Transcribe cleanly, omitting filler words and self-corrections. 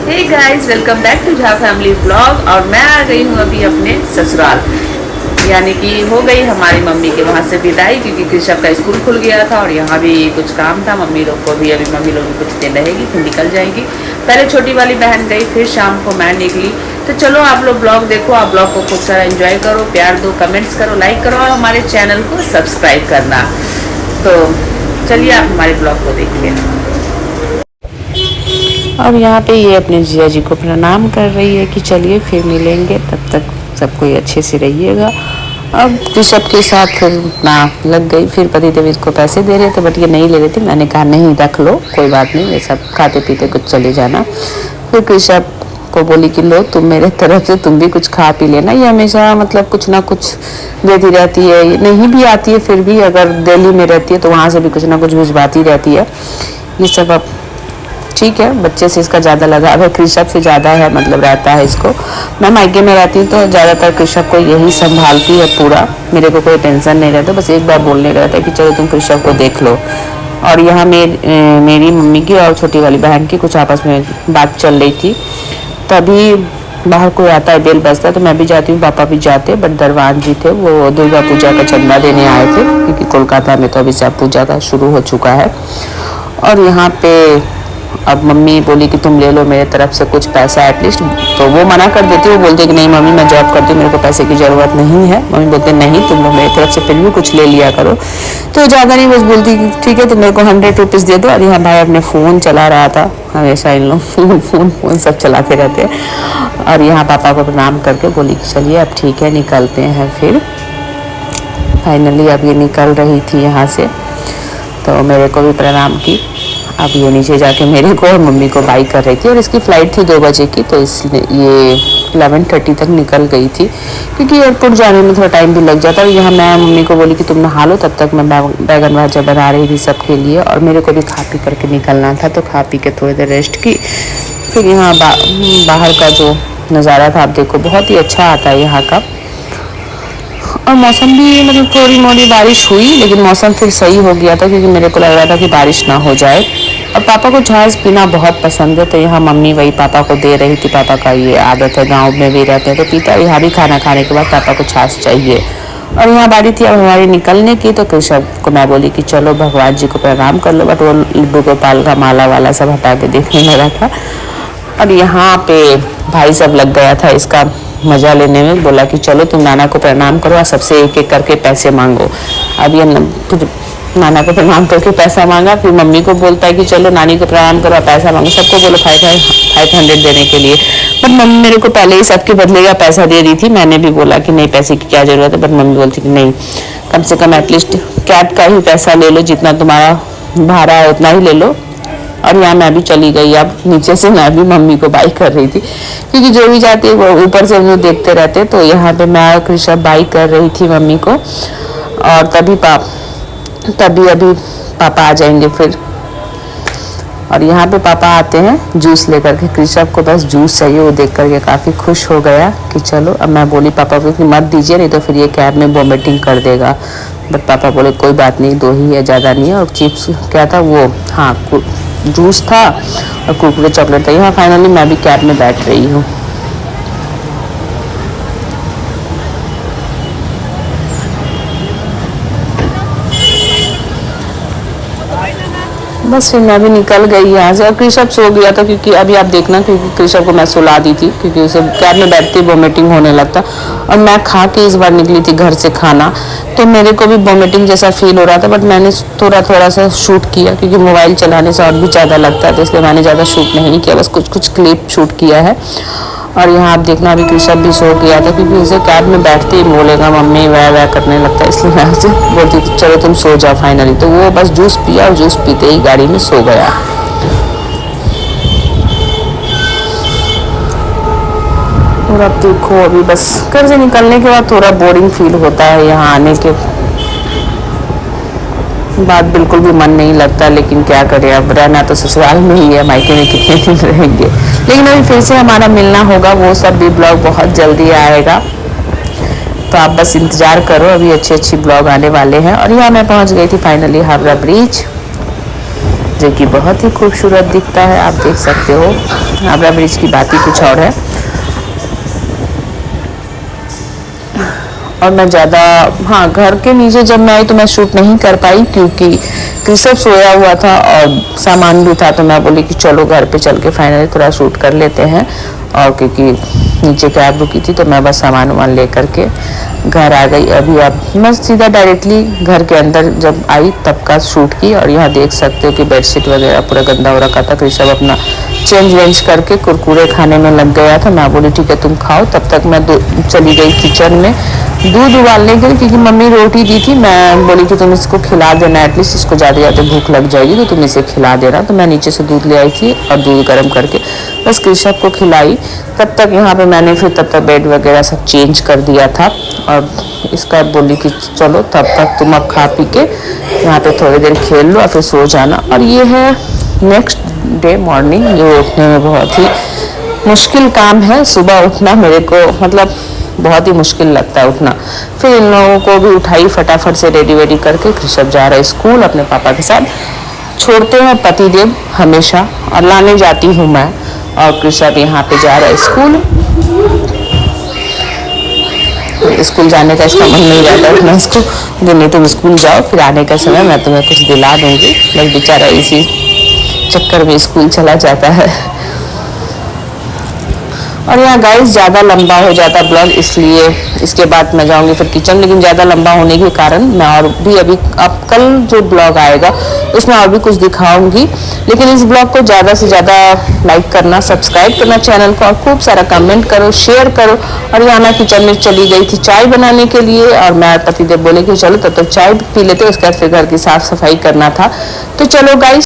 Hey guys, welcome back to Jha family blog. और मैं आ गई हूँ अभी अपने ससुराल, यानी कि हो गई हमारी मम्मी के वहाँ से विदाई, क्योंकि कृषभ का स्कूल खुल गया था और यहाँ भी कुछ काम था। मम्मी लोग को भी, अभी मम्मी लोग कुछ दिन रहेगी फिर निकल जाएंगी। पहले छोटी वाली बहन गई, फिर शाम को मैं निकली। तो चलो आप लोग ब्लॉग देखो, आप ब्लॉग को खूब सारा एंजॉय करो, प्यार दो, कमेंट्स करो, लाइक करो और हमारे चैनल को सब्सक्राइब करना। तो चलिए आप हमारे ब्लॉग को देखिए। और यहाँ पे ये अपने जिया जी को प्रणाम कर रही है कि चलिए फिर मिलेंगे, तब तक सब कोई अच्छे से रहिएगा। अब ऋषभ के साथ फिर ना लग गई, फिर पति देव इसको पैसे दे रहे थे बट ये नहीं ले रही थी। मैंने कहा नहीं रख लो, कोई बात नहीं, ये सब खाते पीते कुछ चले जाना। फिर ऋषभ को बोली कि लो तुम मेरे तरफ से तुम भी कुछ खा पी लेना। ये हमेशा मतलब कुछ ना कुछ देती रहती है, ये नहीं भी आती है फिर भी अगर दिल्ली में रहती है तो वहाँ से भी कुछ ना कुछ भिजवाती रहती है। ये सब अब ठीक है, बच्चे से इसका ज़्यादा लगाव है, कृषभ से ज़्यादा है, मतलब रहता है इसको। मैं मायके में रहती हूँ तो ज़्यादातर कृषभ को यही संभालती है पूरा, मेरे को कोई टेंशन नहीं रहता। बस एक बार बोलने का रहता है कि चलो तुम कृषभ को देख लो। और यहाँ मेरी मम्मी की और छोटी वाली बहन की कुछ आपस में बात चल रही थी, तभी बाहर कोई आता है, बेल बजता है तो मैं भी जाती हूँ, पापा भी जाते। बट दरवान जी थे, वो दुर्गा पूजा का चंदा देने आए थे, क्योंकि कोलकाता में तो अभी से पूजा का शुरू हो चुका है। और यहाँ पे अब मम्मी बोली कि तुम ले लो मेरे तरफ से कुछ पैसा एटलीस्ट, तो वो मना कर देती है। वो बोलती है कि नहीं मम्मी मैं जॉब करती हूँ, मेरे को पैसे की ज़रूरत नहीं है। मम्मी बोलते नहीं तुम लोग मेरी तरफ से फिर भी कुछ ले लिया करो। तो ज़्यादा नहीं, बस बोलती कि ठीक है तो मेरे को 100 रुपीज़ दे दो। और यहाँ भाई अपने फ़ोन चला रहा था, हमेशा इन लोग फ़ोन सब चलाते रहते हैं। और यहाँ पापा को प्रणाम करके बोली कि चलिए अब ठीक है निकलते हैं। फिर फाइनली अब ये निकल रही थी यहाँ से, तो मेरे को भी प्रणाम की। अब ये नीचे जाके मेरे को और मम्मी को बाई कर रही थी। और इसकी फ़्लाइट थी 2 बजे की, तो इसलिए ये 11:30 तक निकल गई थी, क्योंकि एयरपोर्ट जाने में थोड़ा टाइम भी लग जाता है। यहाँ मैं मम्मी को बोली कि तुम नहा लो, तब तक मैं बैगन भाजा बना रही थी सबके लिए, और मेरे को भी खा पी करके निकलना था। तो खा पी के थोड़ी देर रेस्ट की। फिर यहाँ बाहर का जो नज़ारा था आप देखो, बहुत ही अच्छा आता है यहाँ का। और मौसम भी मतलब थोड़ी मोड़ी बारिश हुई, लेकिन मौसम फिर सही हो गया था, क्योंकि मेरे को लग रहा था कि बारिश ना हो जाए। और पापा को छाछ पीना बहुत पसंद है, तो यहाँ मम्मी वही पापा को दे रही थी। पापा का ये आदत है, गांव में भी रहते हैं तो पीता है। यहाँ भी खाना खाने के बाद पापा को छाछ चाहिए। और यहाँ बारी थी अब हमारी निकलने की, तो कृषभ को मैं बोली कि चलो भगवान जी को प्रणाम कर लो, बट वो लड्डू गोपाल का माला वाला सब हटा के देखने लगा था। और यहाँ पे भाई सब लग गया था इसका मज़ा लेने में, बोला कि चलो तुम नाना को प्रणाम करो और सबसे एक एक करके पैसे मांगो। अब ये फिर नाना को प्रणाम करके पैसा मांगा, फिर मम्मी को बोलता है कि चलो नानी को प्रणाम करो पैसा मांगो। सबको बोलो 500 देने के लिए, बट मम्मी मेरे को पहले ही सबके बदले का पैसा दे रही थी। मैंने भी बोला कि नहीं पैसे की क्या ज़रूरत है, बट मम्मी बोलती कि नहीं कम से कम एटलीस्ट कैब का ही पैसा ले लो, जितना तुम्हारा भाड़ा है उतना ही ले लो। और यहाँ मैं भी चली गई, अब नीचे से मैं भी मम्मी को बाई कर रही थी, क्योंकि जो भी जाती है वो ऊपर से मुझे देखते रहते। तो यहाँ पे मैं और कृषभ बाई कर रही थी मम्मी को। और तभी अभी पापा आ जाएंगे फिर। और यहाँ पे पापा आते हैं जूस लेकर के, कृषभ को बस जूस चाहिए। वो देख करके काफ़ी खुश हो गया कि चलो। अब मैं बोली पापा को कि मत दीजिए, नहीं तो फिर ये कैब में वॉमिटिंग कर देगा। बट पापा बोले कोई बात नहीं, 2 ही है, ज़्यादा नहीं है। और चिप्स क्या था वो, हाँ जूस था और कुरकुरे चॉकलेट था। यहाँ फाइनली मैं भी कैब में बैठ रही हूँ। बस फिर मैं भी निकल गई यहाँ से। और कृषभ सो गया था, क्योंकि अभी आप देखना, क्योंकि कृषभ को मैं सुला दी थी, क्योंकि उसे कैब में बैठते ही वॉमिटिंग होने लगता। और मैं खा के इस बार निकली थी घर से खाना, तो मेरे को भी वॉमिटिंग जैसा फील हो रहा था। बट मैंने थोड़ा सा शूट किया, क्योंकि मोबाइल चलाने से और भी ज़्यादा लगता है, तो इसलिए मैंने ज़्यादा शूट नहीं किया, बस कुछ क्लिप शूट किया है। और यहाँ आप देखना अभी कृषभ भी सो गया था, क्योंकि उसे कैब में बैठते ही बोलेगा मम्मी वह करने लगता है, इसलिए मैं उसे बोलती थी चलो तुम सो जाओ फाइनली। तो वो बस जूस पिया और जूस पीते ही गाड़ी में सो गया। और अब देखो अभी बस घर से निकलने के बाद थोड़ा बोरिंग फील होता है, यहाँ आने के बाद बिल्कुल भी मन नहीं लगता। लेकिन क्या करें, अब रहना तो ससुराल में ही है, मायके में कितने दिन रहेंगे। लेकिन अभी फिर से हमारा मिलना होगा, वो सब भी ब्लॉग बहुत जल्दी आएगा, तो आप बस इंतज़ार करो, अभी अच्छी ब्लॉग आने वाले हैं। और यहाँ मैं पहुँच गई थी फाइनली हावड़ा ब्रिज। जो कि बहुत ही खूबसूरत दिखता है। आप देख सकते हो हावड़ा ब्रिज की बात ही कुछ और है। और मैं ज़्यादा घर के नीचे जब मैं आई तो मैं शूट नहीं कर पाई क्योंकि कृषभ सोया हुआ था और सामान भी था, तो मैं बोली कि चलो घर पे चल के फाइनली थोड़ा शूट कर लेते हैं। और क्योंकि नीचे कैब रुकी थी तो मैं बस सामान वामान ले करके घर आ गई। अभी अब मैं सीधा डायरेक्टली घर के अंदर जब आई तब का शूट की। और यहाँ देख सकते हो कि बेडशीट वगैरह पूरा गंदा हो रखा था। कृषभ अपना चेंज वेंज करके कुरकुरे खाने में लग गया था। मैं बोली ठीक है तुम खाओ, तब तक मैं चली गई किचन में दूध उबालने के लिए, क्योंकि मम्मी रोटी दी थी। मैं बोली कि तुम इसको खिला देना, एटलीस्ट इसको ज़्यादा ज़्यादा भूख लग जाएगी तो तुम इसे खिला देना। तो मैं नीचे से दूध ले आई थी और दूध गर्म करके बस कृषभ को खिलाई। तब तक यहाँ पे मैंने फिर तब तक बेड वगैरह सब चेंज कर दिया था। और इसका बोली कि चलो तब तक तुम अब खा पी के यहाँ पे थोड़ी देर खेल लो और फिर सो जाना। और ये है नेक्स्ट डे मॉर्निंग, जो उठने में बहुत ही मुश्किल काम है। सुबह उठना मेरे को मतलब बहुत ही मुश्किल लगता है उठना। फिर इन लोगों को भी उठाई फटाफट से रेडी वेडी करके। कृषभ जा रहा है स्कूल अपने पापा के साथ, छोड़ते हैं पतिदेव हमेशा और लाने जाती हूँ मैं। और कृषभ यहाँ पे जा रहा है स्कूल। स्कूल जाने का इसका मन नहीं रहता है, मैं इसको नहीं तुम स्कूल जाओ, फिर आने का समय मैं तुम्हें कुछ दिला दूंगी। बस बेचारा इसी चक्कर में स्कूल चला जाता है। और यहाँ गाइस ज़्यादा लंबा हो जाता ब्लॉग, इसलिए इसके बाद मैं जाऊँगी फिर किचन। लेकिन ज़्यादा लंबा होने के कारण मैं और भी अभी अब कल जो ब्लॉग आएगा उसमें और भी कुछ दिखाऊंगी। लेकिन इस ब्लॉग को ज़्यादा से ज़्यादा लाइक करना, सब्सक्राइब करना चैनल को, और खूब सारा कमेंट करो, शेयर करो। और यहाँ मैं किचन में चली गई थी चाय बनाने के लिए, और मैं पतिदेव बोले कि चलो तब तक चाय पी लेते, उसके बाद फिर घर की साफ़ सफाई करना था। तो चलो गाइस।